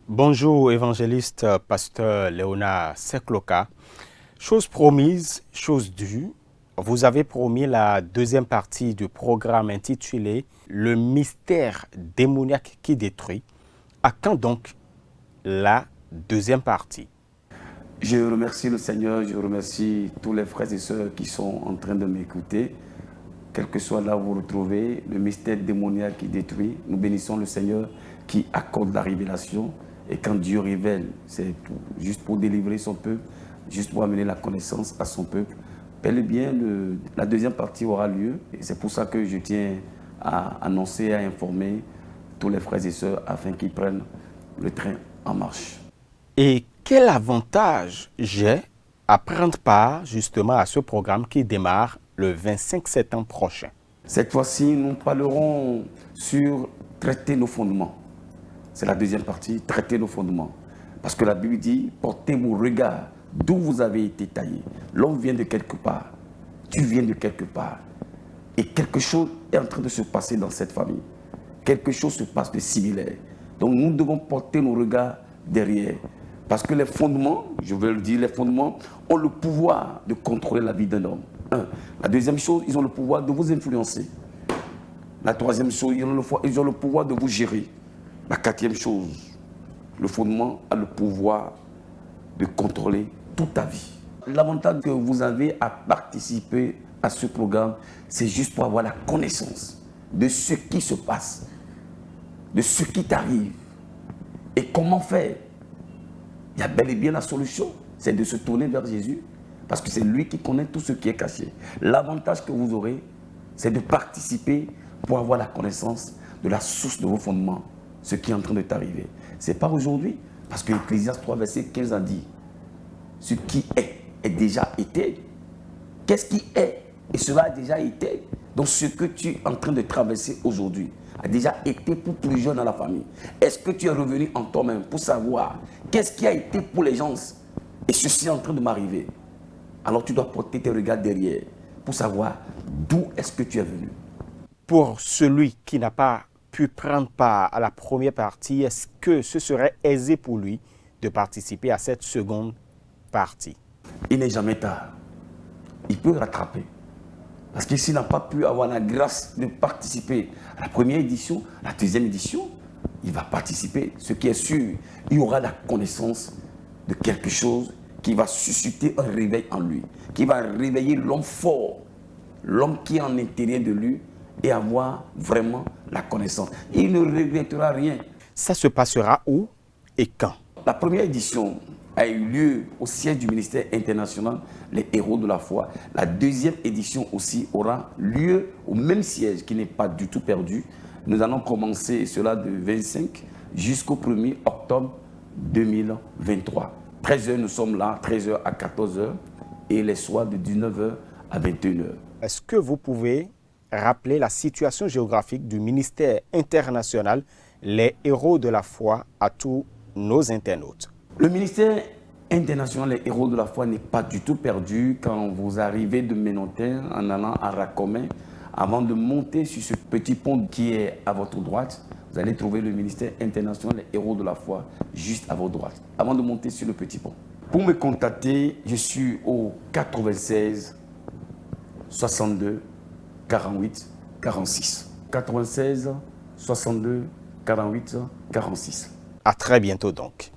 Bonjour, évangéliste pasteur Léonard Sekloka. Chose promise, chose due. Vous avez promis la deuxième partie du programme intitulé Le mystère démoniaque qui détruit. À quand donc la deuxième partie? Je remercie le Seigneur, je remercie tous les frères et sœurs qui sont en train de m'écouter. Quel que soit là où vous vous retrouvez, le mystère démoniaque qui détruit, nous bénissons le Seigneur qui accorde la révélation. Et quand Dieu révèle, c'est juste pour délivrer son peuple, juste pour amener la connaissance à son peuple. Bel et bien, la deuxième partie aura lieu. Et c'est pour ça que je tiens à annoncer, à informer tous les frères et sœurs afin qu'ils prennent le train en marche. Et quel avantage j'ai à prendre part justement à ce programme qui démarre le 25 septembre prochain? Cette fois-ci, nous parlerons sur traiter nos fondements. C'est la deuxième partie, traiter nos fondements. Parce que la Bible dit, portez vos regards d'où vous avez été taillé. L'homme vient de quelque part, tu viens de quelque part. Et quelque chose est en train de se passer dans cette famille. Quelque chose se passe de similaire. Donc nous devons porter nos regards derrière. Parce que les fondements, je veux le dire, les fondements ont le pouvoir de contrôler la vie d'un homme. La deuxième chose, ils ont le pouvoir de vous influencer. La troisième chose, ils ont le pouvoir de vous gérer. La quatrième chose, le fondement a le pouvoir de contrôler toute ta vie. L'avantage que vous avez à participer à ce programme, c'est juste pour avoir la connaissance de ce qui se passe, de ce qui t'arrive et comment faire. Il y a bel et bien la solution, c'est de se tourner vers Jésus, parce que c'est lui qui connaît tout ce qui est caché. L'avantage que vous aurez, c'est de participer pour avoir la connaissance de la source de vos fondements, ce qui est en train de t'arriver. Ce n'est pas aujourd'hui, parce que Ecclésiaste 3, verset 15 a dit, ce qui est déjà été. Qu'est-ce qui est? Et cela a déjà été. Donc ce que tu es en train de traverser aujourd'hui a déjà été pour tous les jeunes dans la famille. Est-ce que tu es revenu en toi-même pour savoir qu'est-ce qui a été pour les gens et ceci est en train de m'arriver? Alors tu dois porter tes regards derrière pour savoir d'où est-ce que tu es venu. Pour celui qui n'a pas pu prendre part à la première partie, est-ce que ce serait aisé pour lui de participer à cette seconde partie? Il n'est jamais tard. Il peut rattraper. Parce que s'il n'a pas pu avoir la grâce de participer à la première édition, la deuxième édition, il va participer. Ce qui est sûr, il aura la connaissance de quelque chose qui va susciter un réveil en lui, qui va réveiller l'homme fort, l'homme qui est en l'intérieur de lui et avoir vraiment la connaissance. Il ne regrettera rien. Ça se passera où et quand? La première édition a eu lieu au siège du ministère international, les héros de la foi. La deuxième édition aussi aura lieu au même siège qui n'est pas du tout perdu. Nous allons commencer cela de 25 jusqu'au 1er octobre 2023. 13h, nous sommes là, 13h à 14h et les soirs de 19h à 21h. Est-ce que vous pouvez rappeler la situation géographique du ministère international, les héros de la foi, à tous nos internautes? Le ministère international des héros de la foi n'est pas du tout perdu quand vous arrivez de Ménontin en allant à Racomay. Avant de monter sur ce petit pont qui est à votre droite, vous allez trouver le ministère international des héros de la foi juste à votre droite, avant de monter sur le petit pont. Pour me contacter, je suis au 96 62 48 46. 96 62 48 46. À très bientôt donc.